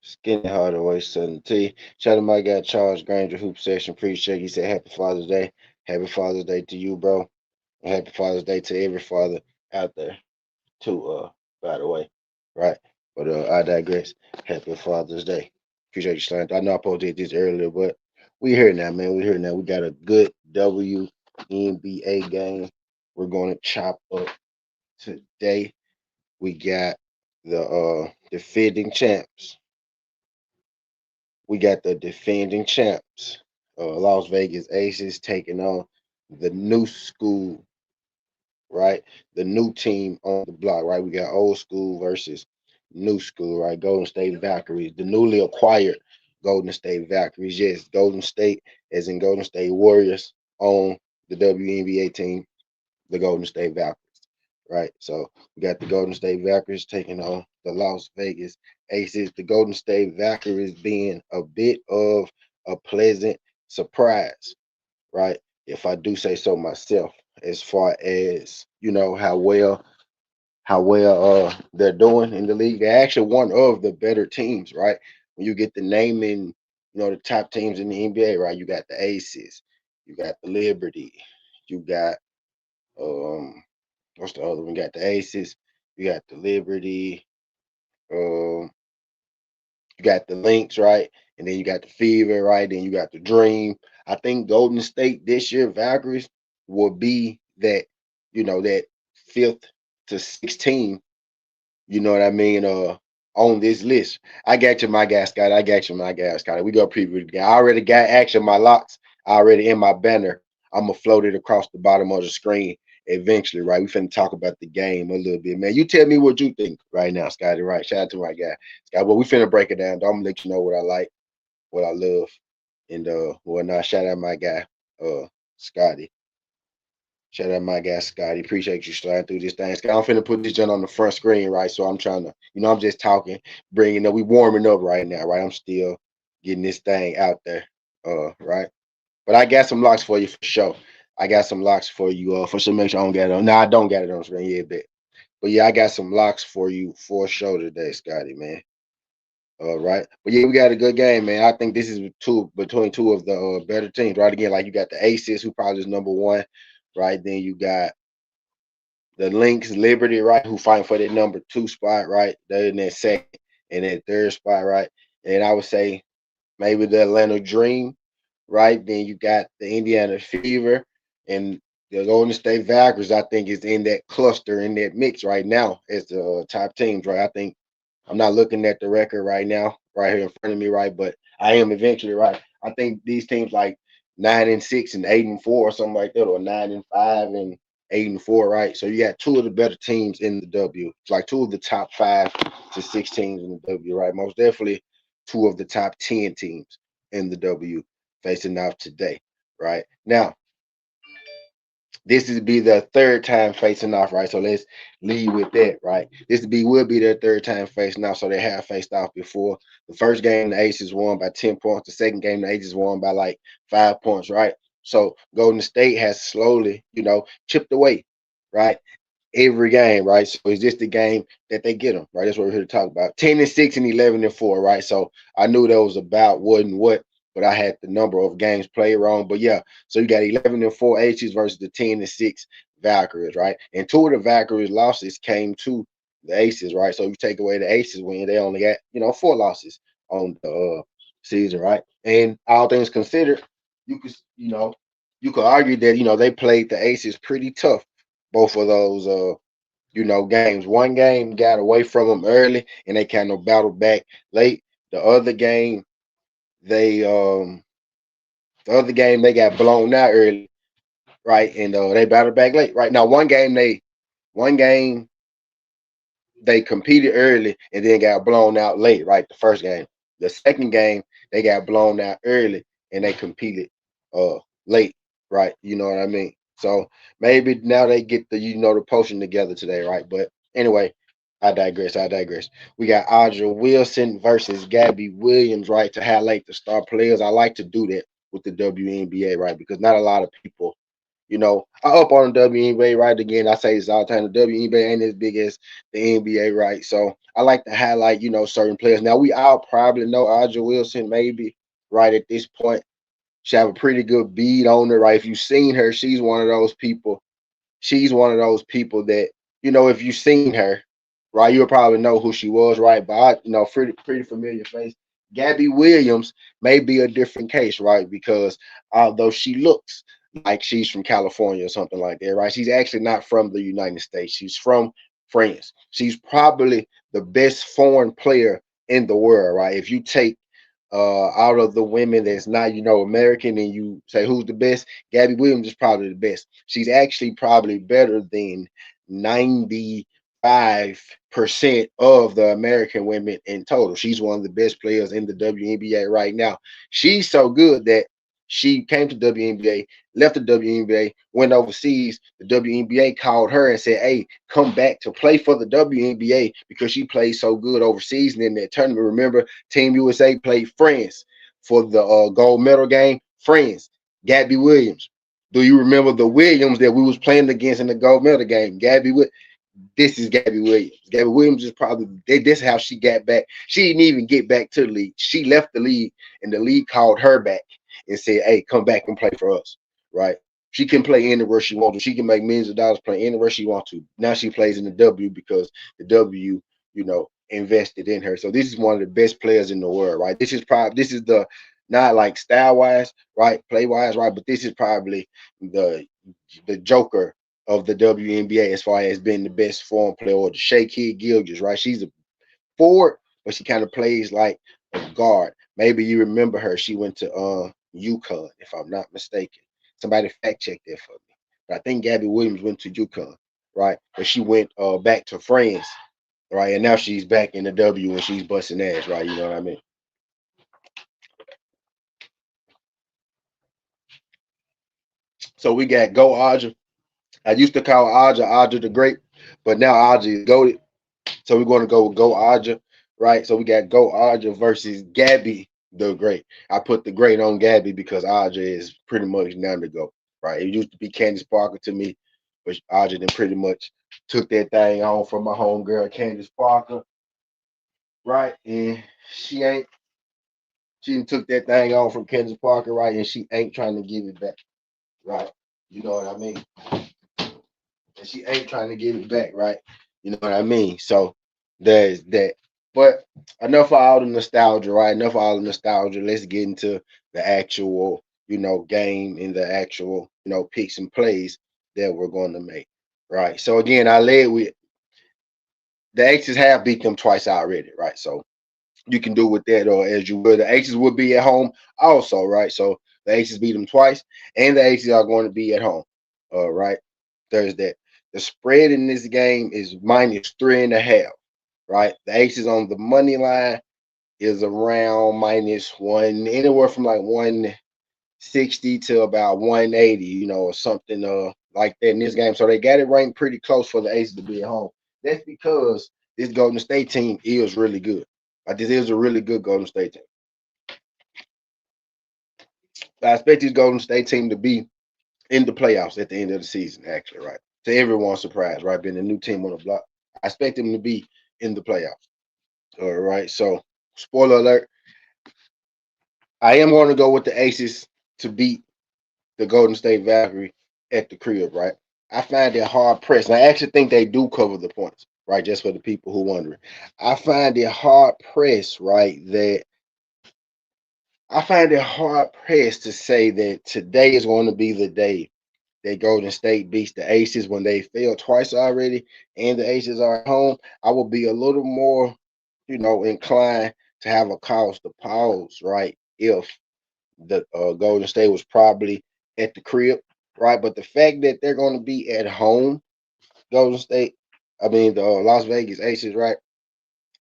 Skinny Hardaway, Southern T. Shout out to my guy Charles Granger, Hoop Session. Appreciate you. He said Happy Father's Day. Happy Father's Day to you, bro. And happy Father's Day to every father out there, too, by the way. Right? But I digress. Happy Father's Day. Appreciate you, Slant. I know I posted this earlier, but we here now, man. We here now. We got a good WNBA game we're going to chop up today. We got the defending champs. We got the defending champs, Las Vegas Aces, taking on the new school, right? The new team on the block, right? We got old school versus new school, right? Golden State Valkyries, the newly acquired Golden State Valkyries. Yes, Golden State, as in Golden State Warriors, on the WNBA team, the Golden State Valkyries, right? So we got the Golden State Valkyries taking on the Las Vegas Aces. The Golden State Valkyries being a bit of a pleasant surprise, right? If I do say so myself, as far as how well they're doing in the league. They're actually one of the better teams, right? When you get the naming, the top teams in the NBA, right? You got the Aces, you got the Liberty, you got um what's the other one? You got the Aces, you got the Liberty, um, you got the Lynx, right? And then you got the Fever, right? Then you got the Dream. I think Golden State this year, Valkyries, will be that fifth to 16, you know what I mean, on this list. I got you, my guy, Scott. I got you, my guy, Scott. We go preview the game. I already got action, my locks already in my banner. I'm going to float it across the bottom of the screen eventually, right? We finna talk about the game a little bit, man. You tell me what you think right now, Scotty, right? Shout out to my guy, Scott. But we finna break it down. I'm going to let you know what I like, what I love, and whatnot. Shout out my guy, Scotty. Shout out my guy Scotty. Appreciate you sliding through this thing. Scott, I'm finna put this joint on the front screen, right? So I'm trying to, I'm just talking, bringing up. We warming up right now, right? I'm still getting this thing out there, right? But I got some locks for you for sure. I got some locks for you, for sure. Make sure I don't get it on. No, I don't got it on the screen yet, but yeah, I got some locks for you for sure today, Scotty, man. All right, but yeah, we got a good game, man. I think this is between two of the better teams, right? Again, like you got the Aces, who probably is number one, right? Then you got the Lynx, Liberty, right, who fighting for that number two spot, right? They're in that second and that third spot, right? And I would say maybe the Atlanta Dream, right? Then you got the Indiana Fever and the Golden State Valkyries. I think is in that cluster, in that mix right now as the top teams, right? I think I'm not looking at the record right now, right here in front of me, right? But I am eventually, right? I think these teams like 9-6 and 8-4 or something like that, or 9-5 and 8-4, right? So you got two of the better teams in the W. It's like two of the top 5 to 6 teams in the W, right? Most definitely two of the top 10 teams in the W facing off today, right? Now, this is be their third time facing off, right? So let's lead with that, right? Will be their third time facing off. So they have faced off before. The first game, the Aces won by 10 points. The second game, the Aces won by like 5 points, right? So Golden State has slowly, chipped away, right? Every game, right? So is this the game that they get them, right? That's what we're here to talk about. 10-6 and 11-4, right? So I knew that was about what and what, but I had the number of games played wrong. But yeah, so you got 11-4 Aces versus the 10-6 Valkyries, right? And two of the Valkyries losses came to the Aces, right? So you take away the Aces win, they only got 4 losses on the season, right? And all things considered, you could you could argue that they played the Aces pretty tough, both of those games. One game got away from them early and they kind of battled back late. The other game they got blown out early, right? And they battled back late. Right now, one game they competed early and then got blown out late, right? The first game. The second game, they got blown out early and they competed uh late, right? You know what I mean? So maybe now they get the potion together today, right? But anyway, I digress. I digress. We got Audra Wilson versus Gabby Williams, right? To highlight the star players. I like to do that with the WNBA, right? Because not a lot of people I up on the WNBA, right? Again, I say this all the time. The WNBA ain't as big as the NBA, right? So I like to highlight, certain players. Now we all probably know Aja Wilson, maybe, right at this point. She have a pretty good bead on her, right? If you've seen her, she's one of those people. She's one of those people that, if you've seen her, right, you'll probably know who she was, right? But pretty familiar face. Gabby Williams may be a different case, right? Because although she looks like she's from California or something like that, right? She's actually not from the United States. She's from France. She's probably the best foreign player in the world, right? If you take out of the women that's not, American, and you say who's the best, Gabby Williams is probably the best. She's actually probably better than 95% of the American women in total. She's one of the best players in the WNBA right now. She's so good that she came to WNBA, left the WNBA, went overseas. The WNBA called her and said, "Hey, come back to play for the WNBA because she played so good overseas." And in that tournament, remember, Team USA played France for the gold medal game. France, Gabby Williams. Do you remember the Williams that we was playing against in the gold medal game? This is Gabby Williams. Gabby Williams is probably this is how she got back. She didn't even get back to the league. She left the league, and the league called her back and said, "Hey, come back and play for us." Right? She can play anywhere she wants to. She can make millions of dollars playing anywhere she wants to. Now she plays in the W because the W, invested in her. So this is one of the best players in the world, right? This is the not like style wise, right? Play wise, right? But this is probably the Joker of the WNBA as far as being the best form player, or the Shea Kid Gilgis, right? She's a forward, but she kind of plays like a guard. Maybe you remember her. She went to UConn, if I'm not mistaken. Somebody fact check that for me. But I think Gabby Williams went to UConn, right? But she went back to France, right? And now she's back in the W and she's busting ass, right? You know what I mean? So we got Go Aja. I used to call Aja the Great, but now Aja is goaded. So we're going to go with Go Aja, right? So we got Go Aja versus Gabby the Great. I put the Great on Gabby because Aja is pretty much now to go, right? It used to be Candace Parker to me, but Aja then pretty much took that thing on from my homegirl Candace Parker, right? And she ain't she took that thing on from Candace Parker, right? And she ain't trying to give it back, right? You know what I mean? And she ain't trying to give it back, right? You know what I mean? So there's that. But enough of all the nostalgia, right? Enough of all the nostalgia. Let's get into the actual, game and the actual, picks and plays that we're going to make, right? So again, I led with the Aces have beat them twice already, right? So you can do with that or as you will. The Aces will be at home also, right? So the Aces beat them twice, and the Aces are going to be at home. All right. There's that. The spread in this game is -3.5, right? The Aces on the money line is around -1, anywhere from like 160 to about 180, or something like that in this game. So they got it ranked pretty close for the Aces to be at home. That's because this Golden State team is really good. Like this is a really good Golden State team. I expect this Golden State team to be in the playoffs at the end of the season, actually, right? To everyone's surprise, right? Being a new team on the block. I expect them to be in the playoffs. All right. So, spoiler alert, I am going to go with the Aces to beat the Golden State Valkyrie at the crib, right? I find it hard pressed. And I actually think they do cover the points, right? Just for the people who wondering. I find it hard pressed, right? I find it hard pressed to say that today is going to be the day that Golden State beats the Aces when they failed twice already, and the Aces are at home. I will be a little more, inclined to have a cause to pause, right? If the Golden State was probably at the crib, right? But the fact that they're going to be at home, Golden State, I mean the Las Vegas Aces, right?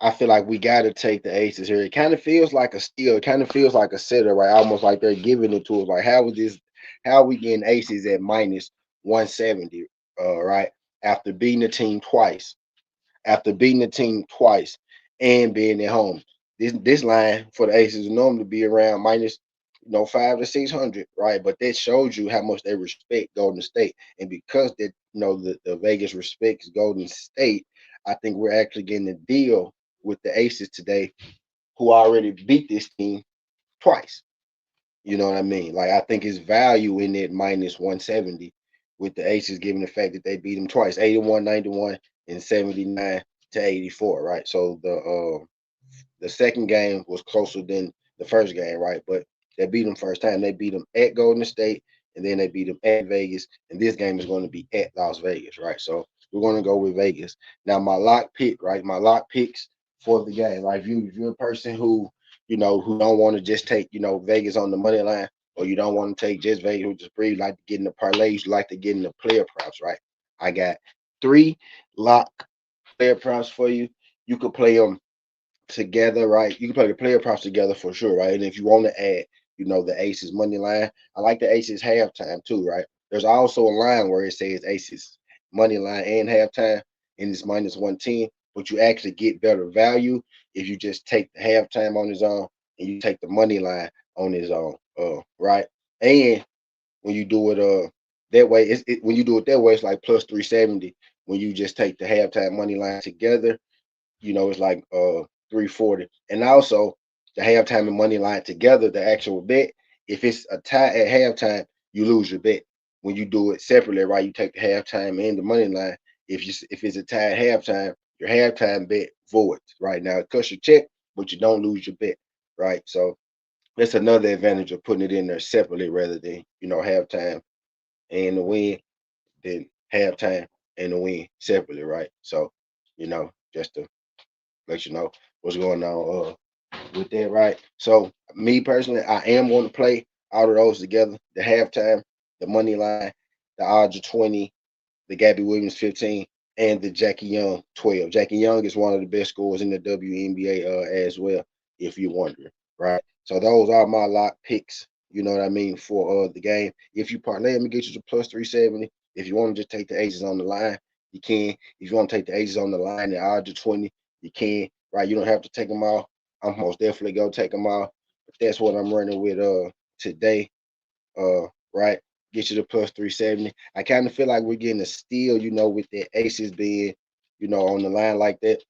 I feel like we got to take the Aces here. It kind of feels like a steal. It kind of feels like a sitter, right? Almost like they're giving it to us. Like, how is this? How are we getting Aces at -170? Right, after beating the team twice, and being at home. This line for the Aces normally be around 5 to 600, right? But that shows you how much they respect Golden State, and because that the Vegas respects Golden State, I think we're actually getting a deal with the Aces today, who already beat this team twice. You know what I mean? Like I think it's value in it minus 170 with the Aces, given the fact that they beat them twice, 81-91 and 79-84, right? So the second game was closer than the first game, right? But they beat them first time. They beat them at Golden State, and then they beat them at Vegas. And this game is going to be at Las Vegas, right? So we're going to go with Vegas. Now, my lock pick, right? My lock picks for the game, right? If you're a person who don't want to just take, Vegas on the money line, or you don't want to take just Vegas, who just really like to get in the parlays, you like to get in the player props, right? I got three lock player props for you. You could play them together, right? You can play the player props together for sure, right? And if you want to add, the Aces money line, I like the Aces halftime too, right? There's also a line where it says Aces money line and halftime, and it's minus 110, but you actually get better value if you just take the halftime on his own and you take the money line on his own, right? And when you do it, that way, when you do it that way, it's like plus 370. When you just take the halftime money line together, it's like 340. And also the halftime and money line together, the actual bet, if it's a tie at halftime, you lose your bet. When you do it separately, right? You take the halftime and the money line. If it's a tie at halftime, your halftime bet voids, right? Now it cuts your check, but you don't lose your bet, right? So that's another advantage of putting it in there separately rather than halftime and the win, then halftime and the win separately, right? So just to let you know what's going on with that, right? So me personally, I am going to play all of those together. The halftime, the money line, the odds of 20, the Gabby Williams 15, and the Jackie Young 12. Jackie Young is one of the best scorers in the WNBA as well, if you're wondering, right? So those are my lock picks, you know what I mean, for the game. If you parlay, let me get you to plus 370. If you want to just take the aces on the line, you can. If you want to take the aces on the line, the odds of 20, you can, right? You don't have to take them all. I'm most definitely go take them all. But that's what I'm running with today, right? Get you to plus 370. I kind of feel like we're getting a steal, with the aces being, on the line like that.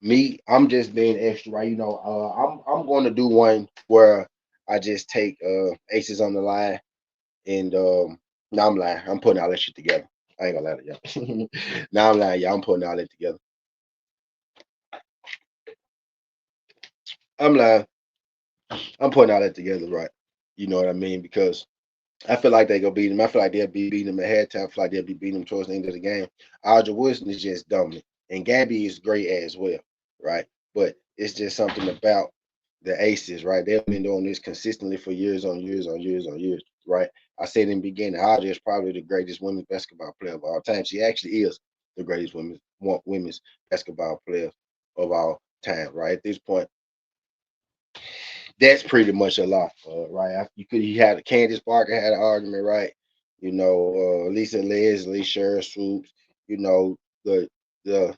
Me, I'm just being extra, right? I'm going to do one where I just take aces on the line, and no, I'm lying. I'm putting all that shit together. I ain't gonna lie to y'all. No, I'm lying, y'all. I'm putting all that together. I'm lying. I'm putting all that together, right? You know what I mean? Because I feel like they gonna beat him. I feel like they'll be beating him at halftime. I feel like they'll be beating him towards the end of the game. Audra Wilson is just dominant, and Gabby is great as well, right? But it's just something about the Aces, right? They've been doing this consistently for years on years on years on years, right? I said in the beginning, Audra is probably the greatest women's basketball player of all time. She actually is the greatest women's basketball player of all time, right? At this point, that's pretty much a lot, right? You had Candace Parker had an argument, right? Lisa Leslie, Cheryl Swoops, you know, the the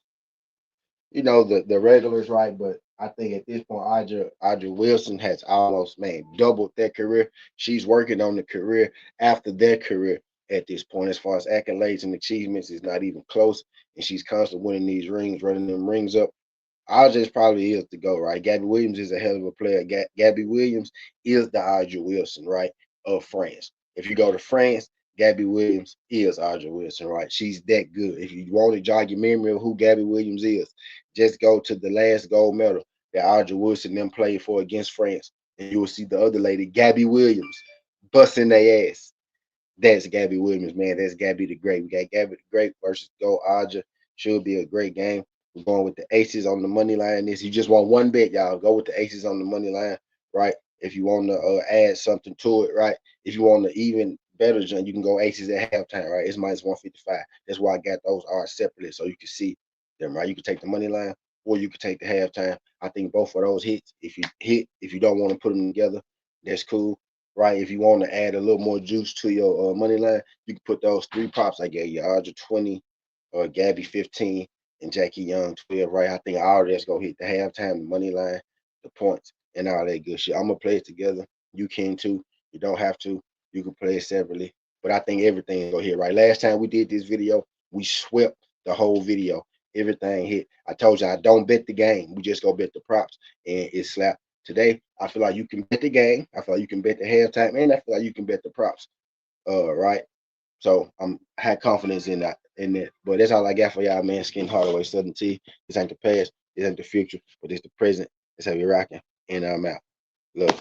the regulars, right? But I think at this point, Audra Wilson has almost doubled their career. She's working on the career after their career at this point, as far as accolades and achievements, is not even close. And she's constantly winning these rings, running them rings up. Audrey's probably is to go, right? Gabby Williams is a hell of a player. Gabby Williams is the Audrey Wilson, right, of France. If you go to France, Gabby Williams is Audrey Wilson, right? She's that good. If you want to jog your memory of who Gabby Williams is, just go to the last gold medal that Audrey Wilson then played for against France, and you will see the other lady, Gabby Williams, busting their ass. That's Gabby Williams, man. That's Gabby the Great. We got Gabby the Great versus Go Aja. Should be a great game. We're going with the aces on the money line. This you just want one bet, y'all. Go with the aces on the money line, right? If you want to add something to it, right? If you want to even better, John, you can go aces at halftime, right? It's minus 155. That's why I got those odds separately so you can see them, right? You can take the money line or you can take the halftime. I think both of those hits. If you don't want to put them together, that's cool, right? If you want to add a little more juice to your money line, you can put those three props I gave you: Audra 20, Gabby 15, and Jackie Young 12, right? I think all that's gonna hit the halftime, the money line, the points, and all that good shit. I'm gonna play it together. You can too. You don't have to. You can play it separately. But I think everything go hit right. Last time we did this video, we swept the whole video. Everything hit. I told you I don't bet the game. We just go bet the props, and it slapped. Today, I feel like you can bet the game. I feel like you can bet the halftime, and I feel like you can bet the props. Right. So I'm had confidence in that. In that. But that's all I got for y'all, man. Skin Hardaway, Southern T. This ain't the past. This ain't the future. But it's the present. That's how we rocking. And I'm out. Look.